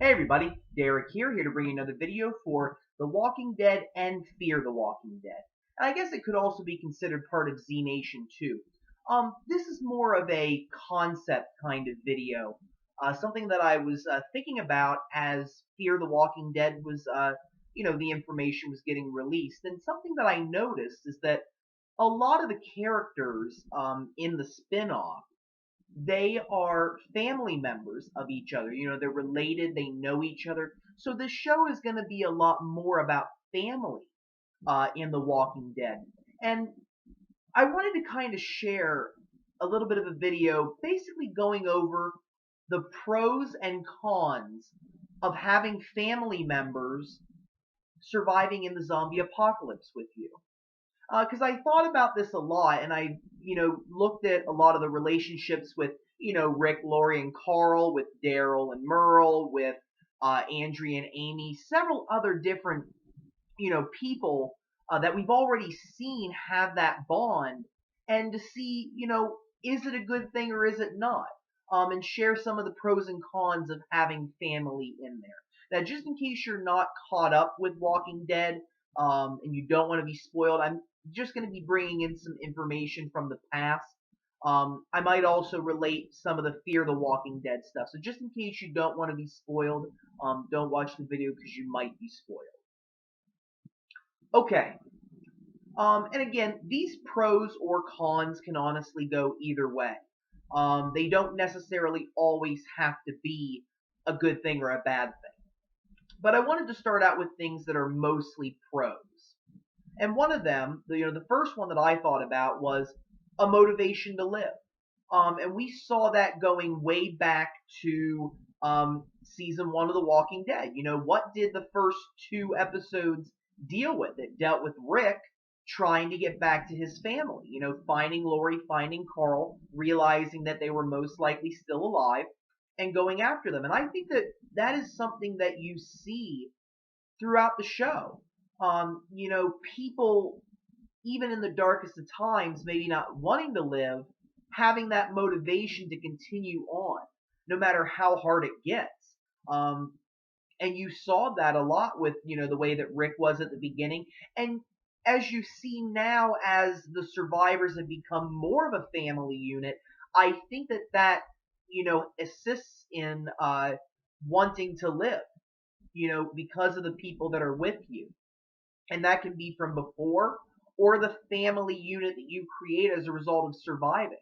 Hey everybody, Derek here to bring you another video for The Walking Dead and Fear the Walking Dead. And I guess it could also be considered part of Z Nation too. This is more of a concept kind of video, something that I was thinking about as Fear the Walking Dead was, the information was getting released. And something that I noticed is that a lot of the characters in the spin-off they are family members of each other. They're related, they know each other. So this show is going to be a lot more about family in The Walking Dead. And I wanted to kind of share a little bit of a video basically going over the pros and cons of having family members surviving in the zombie apocalypse with you. Because I thought about this a lot, and I, looked at a lot of the relationships with, Rick, Lori, and Carl, with Daryl and Merle, with Andrea and Amy, several other different, people that we've already seen have that bond, and to see, is it a good thing or is it not? And share some of the pros and cons of having family in there. Now, just in case you're not caught up with Walking Dead, and you don't want to be spoiled, I'm just going to be bringing in some information from the past. I might also relate some of the Fear the Walking Dead stuff. So just in case you don't want to be spoiled, don't watch the video because you might be spoiled. Okay. And again, these pros or cons can honestly go either way. They don't necessarily always have to be a good thing or a bad thing. But I wanted to start out with things that are mostly pros. And one of them, the first one that I thought about was a motivation to live. And we saw that going way back to season 1 of The Walking Dead. What did the first 2 episodes deal with? It dealt with Rick trying to get back to his family, finding Lori, finding Carl, realizing that they were most likely still alive, and going after them. And I think that that is something that you see throughout the show. People, even in the darkest of times, maybe not wanting to live, having that motivation to continue on, no matter how hard it gets. Um, and you saw that a lot with, the way that Rick was at the beginning. And as you see now, as the survivors have become more of a family unit, I think that assists in wanting to live, because of the people that are with you. And that can be from before or the family unit that you create as a result of surviving.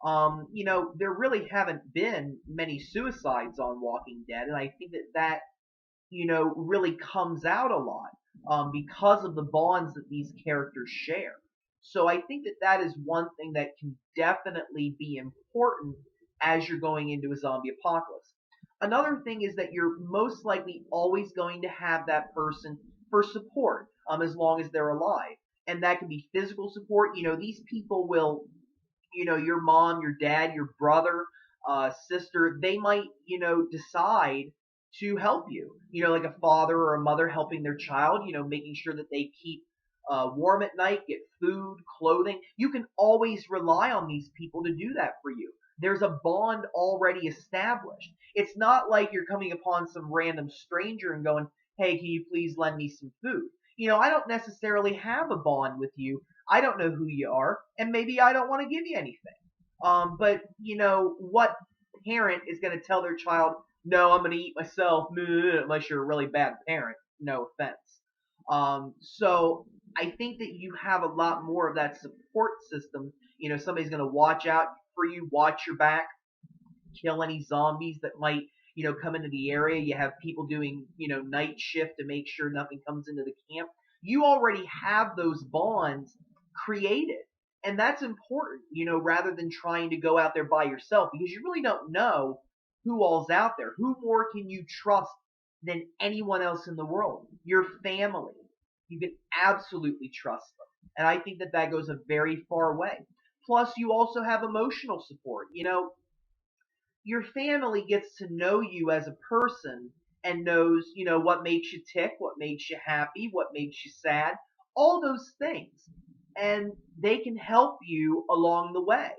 There really haven't been many suicides on Walking Dead, and I think that really comes out a lot because of the bonds that these characters share. So I think that that is one thing that can definitely be important as you're going into a zombie apocalypse. Another thing is that you're most likely always going to have that person for support as long as they're alive. And that can be physical support. These people will, your mom, your dad, your brother, sister, they might, decide to help you. Like a father or a mother helping their child, making sure that they keep warm at night, get food, clothing. You can always rely on these people to do that for you. There's a bond already established. It's not like you're coming upon some random stranger and going, hey, can you please lend me some food? I don't necessarily have a bond with you. I don't know who you are, and maybe I don't want to give you anything. But what parent is going to tell their child, no, I'm going to eat myself, unless you're a really bad parent? No offense. So I think that you have a lot more of that support system. Somebody's going to watch out for you, watch your back, kill any zombies that might, come into the area. You have people doing, night shift to make sure nothing comes into the camp. You already have those bonds created. And that's important, rather than trying to go out there by yourself, because you really don't know who all's out there. Who more can you trust than anyone else in the world? Your family. You can absolutely trust them. And I think that that goes a very far way. Plus, you also have emotional support. Your family gets to know you as a person and knows, what makes you tick, what makes you happy, what makes you sad, all those things. And they can help you along the way,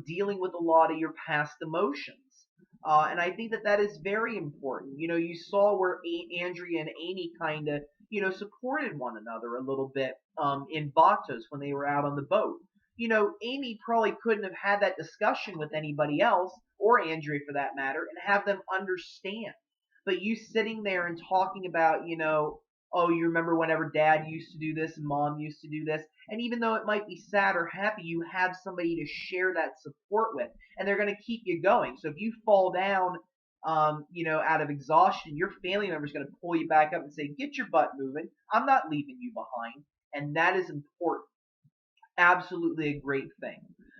dealing with a lot of your past emotions. And I think that that is very important. You know, you saw where Andrea and Amy kind of, you know, supported one another a little bit in Vatos when they were out on the boat. You know, Amy probably couldn't have had that discussion with anybody else, or Andrea for that matter, and have them understand. But you sitting there and talking about, you know, oh, you remember whenever dad used to do this and mom used to do this. And even though it might be sad or happy, you have somebody to share that support with, and they're going to keep you going. So if you fall down, you know, out of exhaustion, your family member is going to pull you back up and say, get your butt moving. I'm not leaving you behind. And that is important. Absolutely a great thing.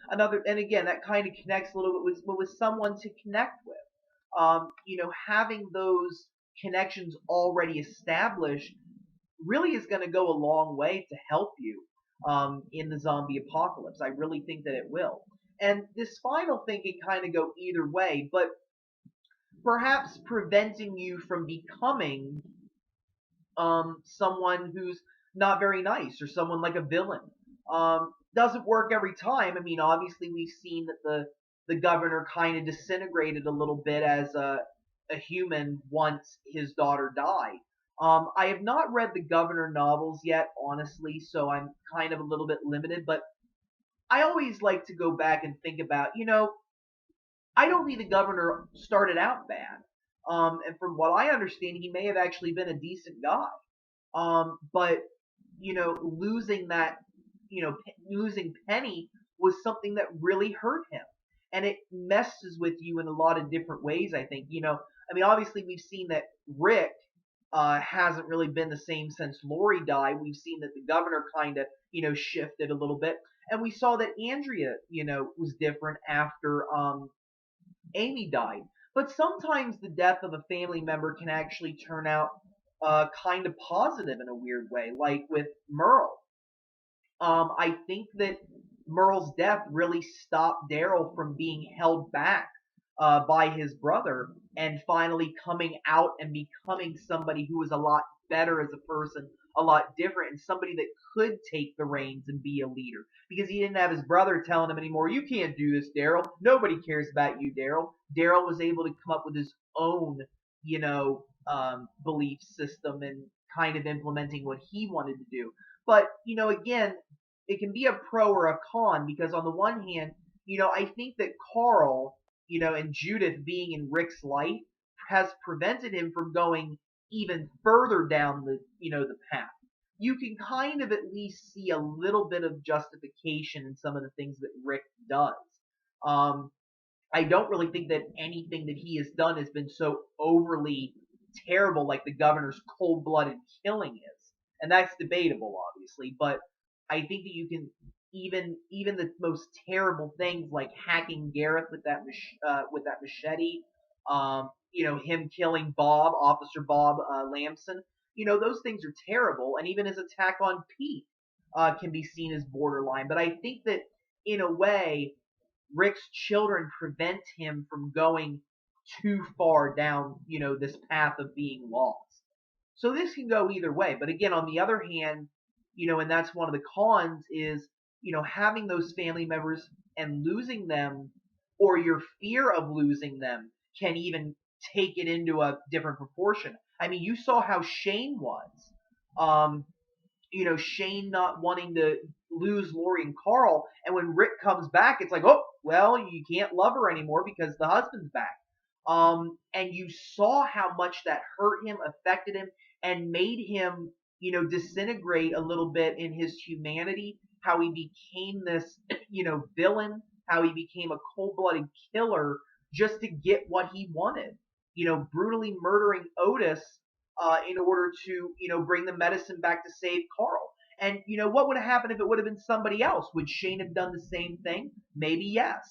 Another, and again, that kind of connects a little bit with someone to connect with. You know, having those connections already established really is going to go a long way to help you in the zombie apocalypse. I really think that it will. And this final thing can kind of go either way, but perhaps preventing you from becoming someone who's not very nice or someone like a villain. Doesn't work every time. I mean, obviously we've seen that the governor kind of disintegrated a little bit as a human once his daughter died. I have not read the Governor novels yet, honestly, so I'm kind of a little bit limited, but I always like to go back and think about, you know, I don't think the governor started out bad. And from what I understand, he may have actually been a decent guy. But you know, losing that, you know, losing Penny was something that really hurt him, and it messes with you in a lot of different ways. I think, you know, I mean, obviously we've seen that Rick hasn't really been the same since Lori died. We've seen that the governor kind of, you know, shifted a little bit, and we saw that Andrea, you know, was different after Amy died. But sometimes the death of a family member can actually turn out kind of positive in a weird way, like with Merle. I think that Merle's death really stopped Daryl from being held back by his brother and finally coming out and becoming somebody who was a lot better as a person, a lot different, and somebody that could take the reins and be a leader. Because he didn't have his brother telling him anymore, you can't do this, Daryl. Nobody cares about you, Daryl. Daryl was able to come up with his own, you know, belief system and kind of implementing what he wanted to do. But, you know, again, it can be a pro or a con because on the one hand, you know, I think that Carl, you know, and Judith being in Rick's life has prevented him from going even further down the, you know, the path. You can kind of at least see a little bit of justification in some of the things that Rick does. Um, I don't really think that anything that he has done has been so overly terrible like the governor's cold-blooded killing is. And that's debatable, obviously, but I think that you can even the most terrible things like hacking Gareth with that machete, you know, him killing Bob, Officer Bob Lamson, you know, those things are terrible, and even his attack on Pete can be seen as borderline. But I think that in a way, Rick's children prevent him from going too far down, you know, this path of being lost. So this can go either way. But again, on the other hand, you know, and that's one of the cons is, you know, having those family members and losing them or your fear of losing them can even take it into a different proportion. I mean, you saw how Shane was. Um, you know, Shane not wanting to lose Lori and Carl, and when Rick comes back, it's like, oh, well, you can't love her anymore because the husband's back. And you saw how much that hurt him, affected him, and made him, you know, disintegrate a little bit in his humanity, how he became this, you know, villain, how he became a cold-blooded killer just to get what he wanted. You know, brutally murdering Otis in order to, you know, bring the medicine back to save Carl. And, you know, what would have happened if it would have been somebody else? Would Shane have done the same thing? Maybe yes.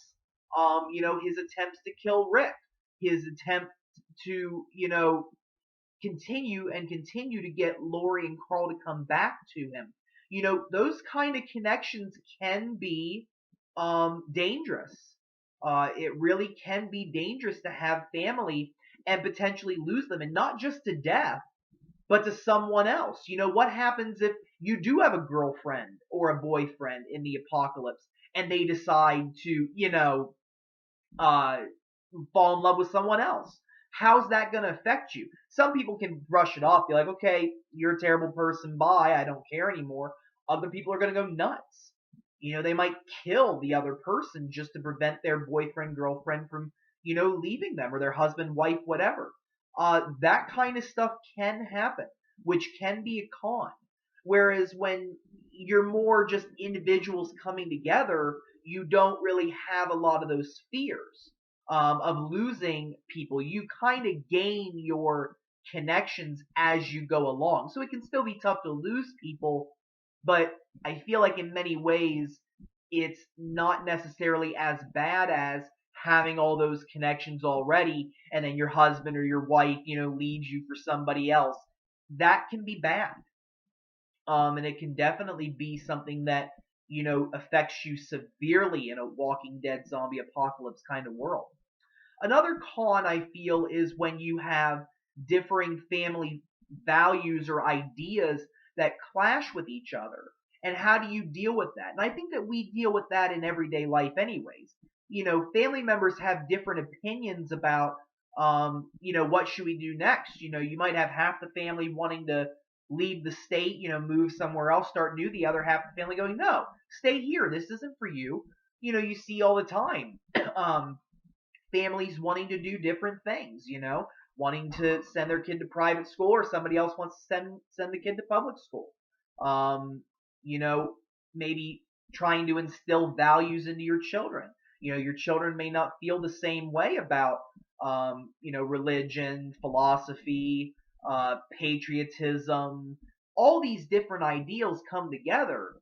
You know, his attempts to kill Rick, his attempt to, you know, continue to get Lori and Carl to come back to him. You know, those kind of connections can be dangerous. It really can be dangerous to have family and potentially lose them, and not just to death, but to someone else. You know, what happens if you do have a girlfriend or a boyfriend in the apocalypse and they decide to, you know, uh, fall in love with someone else. How's that going to affect you? Some people can brush it off, be like, okay, you're a terrible person, bye, I don't care anymore. Other people are going to go nuts. They might kill the other person just to prevent their boyfriend, girlfriend from, leaving them, or their husband, wife, whatever. That kind of stuff can happen, which can be a con. Whereas when you're more just individuals coming together, you don't really have a lot of those fears of losing people. You kind of gain your connections as you go along. So it can still be tough to lose people, but I feel like in many ways it's not necessarily as bad as having all those connections already, and then your husband or your wife, leaves you for somebody else. That can be bad. And it can definitely be something that, affects you severely in a Walking Dead zombie apocalypse kind of world. Another con I feel is when you have differing family values or ideas that clash with each other. And how do you deal with that? And I think that we deal with that in everyday life anyways. Family members have different opinions about, what should we do next? You might have half the family wanting to leave the state, move somewhere else, start new. The other half of the family going, no, stay here. This isn't for you. You see all the time. Families wanting to do different things, wanting to send their kid to private school, or somebody else wants to send the kid to public school. Um, you know, Maybe trying to instill values into your children. Your children may not feel the same way about, religion, philosophy, patriotism. All these different ideals come together,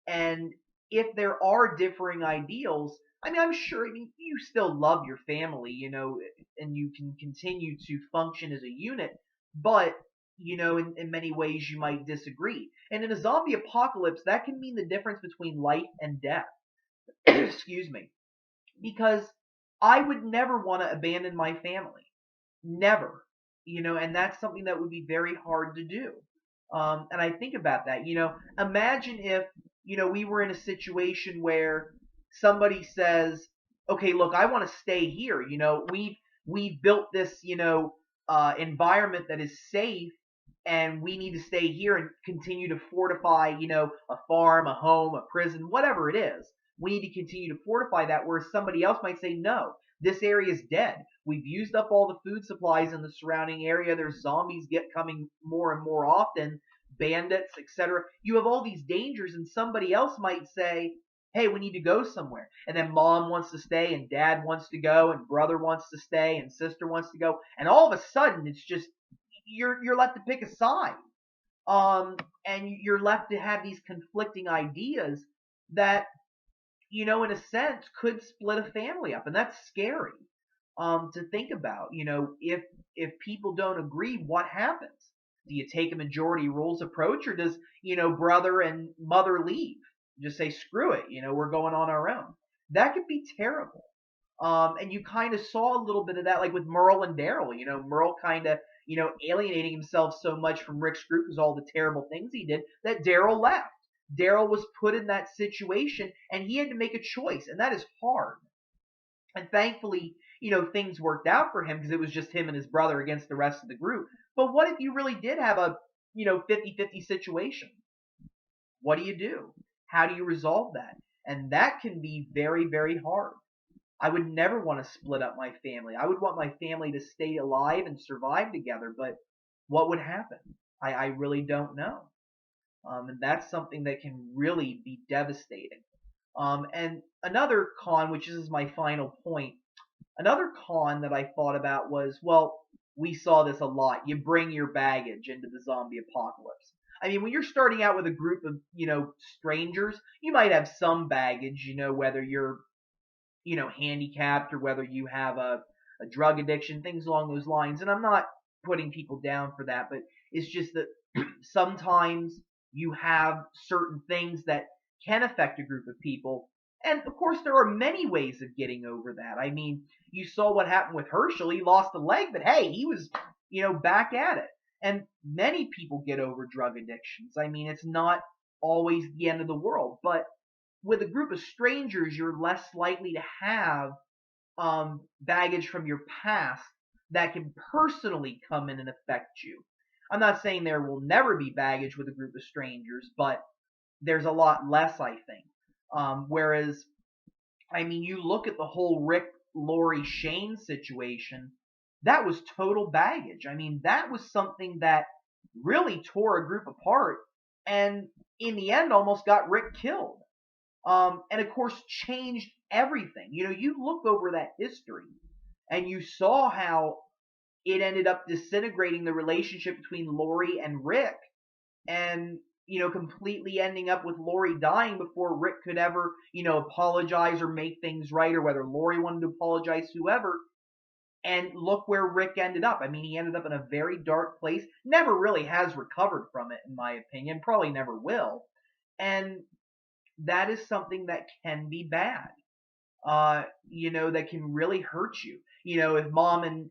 and if there are differing ideals, I mean, I'm sure you still love your family, and you can continue to function as a unit, but, in many ways you might disagree. And in a zombie apocalypse, that can mean the difference between life and death. Excuse me. Because I would never want to abandon my family. Never. And that's something that would be very hard to do. And I think about that. Imagine if, we were in a situation where somebody says, okay, look, I want to stay here. We've built this, environment that is safe, and we need to stay here and continue to fortify, a farm, a home, a prison, whatever it is. We need to continue to fortify that, where somebody else might say, no, this area is dead. We've used up all the food supplies in the surrounding area. There's zombies coming more and more often, bandits, etc. You have all these dangers, and somebody else might say, hey, we need to go somewhere. And then mom wants to stay, and dad wants to go, and brother wants to stay, and sister wants to go. And all of a sudden, it's just, you're left to pick a side. And you're left to have these conflicting ideas that, in a sense, could split a family up. And that's scary to think about. If people don't agree, what happens? Do you take a majority rules approach, or does, brother and mother leave? Just say, screw it, we're going on our own. That could be terrible. And you kind of saw a little bit of that, like with Merle and Daryl. Merle kind of, alienating himself so much from Rick's group because all the terrible things he did, that Daryl left. Daryl was put in that situation, and he had to make a choice, and that is hard. And thankfully, things worked out for him, because it was just him and his brother against the rest of the group. But what if you really did have a, 50-50 situation? What do you do? How do you resolve that? And that can be very, very hard. I would never want to split up my family. I would want my family to stay alive and survive together, but what would happen? I really don't know. And that's something that can really be devastating. And another con, which is my final point, another con that I thought about was, well, we saw this a lot. You bring your baggage into the zombie apocalypse. I mean, when you're starting out with a group of, strangers, you might have some baggage, whether you're, handicapped, or whether you have a drug addiction, things along those lines. And I'm not putting people down for that, but it's just that sometimes you have certain things that can affect a group of people. And of course, there are many ways of getting over that. I mean, you saw what happened with Herschel. He lost a leg, but hey, he was, back at it. And many people get over drug addictions. I mean, it's not always the end of the world, but with a group of strangers, you're less likely to have baggage from your past that can personally come in and affect you. I'm not saying there will never be baggage with a group of strangers, but there's a lot less, I think. Whereas, I mean, you look at the whole Rick, Lori, Shane situation, that was total baggage. I mean, that was something that really tore a group apart and in the end almost got Rick killed. And of course changed everything. You know, you look over that history and you saw how it ended up disintegrating the relationship between Lori and Rick, and completely ending up with Lori dying before Rick could ever apologize or make things right, or whether Lori wanted to apologize, whoever. And look where Rick ended up. I mean, he ended up in a very dark place. Never really has recovered from it, in my opinion. Probably never will. And that is something that can be bad. That can really hurt you. If mom and,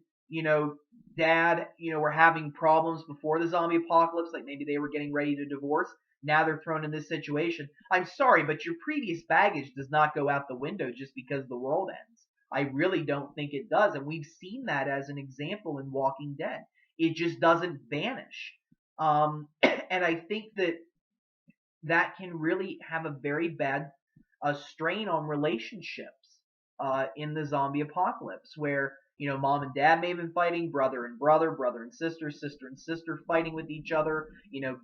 dad, were having problems before the zombie apocalypse, like maybe they were getting ready to divorce, now they're thrown in this situation. I'm sorry, but your previous baggage does not go out the window just because the world ends. I really don't think it does. And we've seen that as an example in Walking Dead. It just doesn't vanish. And I think that can really have a very bad strain on relationships in the zombie apocalypse, where mom and dad may have been fighting, brother and brother, brother and sister, sister and sister fighting with each other,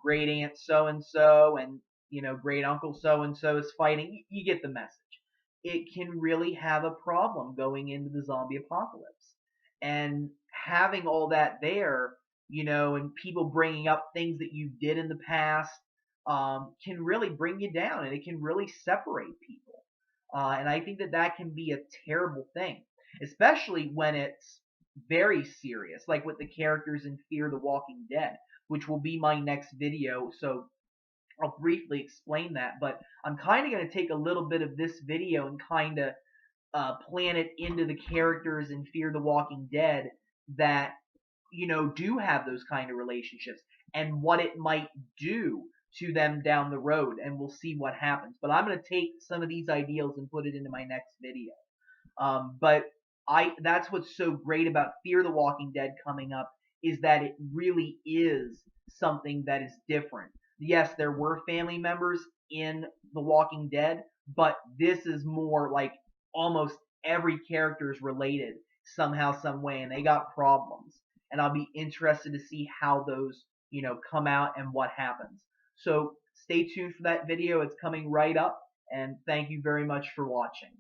great aunt so and so and great uncle so and so is fighting. You get the message. It can really have a problem going into the zombie apocalypse, and having all that there, and people bringing up things that you did in the past, can really bring you down, and it can really separate people. And I think that can be a terrible thing, especially when it's very serious, like with the characters in Fear the Walking Dead, which will be my next video. So I'll briefly explain that, but I'm kind of going to take a little bit of this video and kind of plan it into the characters in Fear the Walking Dead that, do have those kind of relationships, and what it might do to them down the road, and we'll see what happens. But I'm going to take some of these ideals and put it into my next video. But that's what's so great about Fear the Walking Dead coming up, is that it really is something that is different. Yes, there were family members in The Walking Dead, but this is more like almost every character is related somehow, some way, and they got problems. And I'll be interested to see how those, come out and what happens. So stay tuned for that video. It's coming right up, and thank you very much for watching.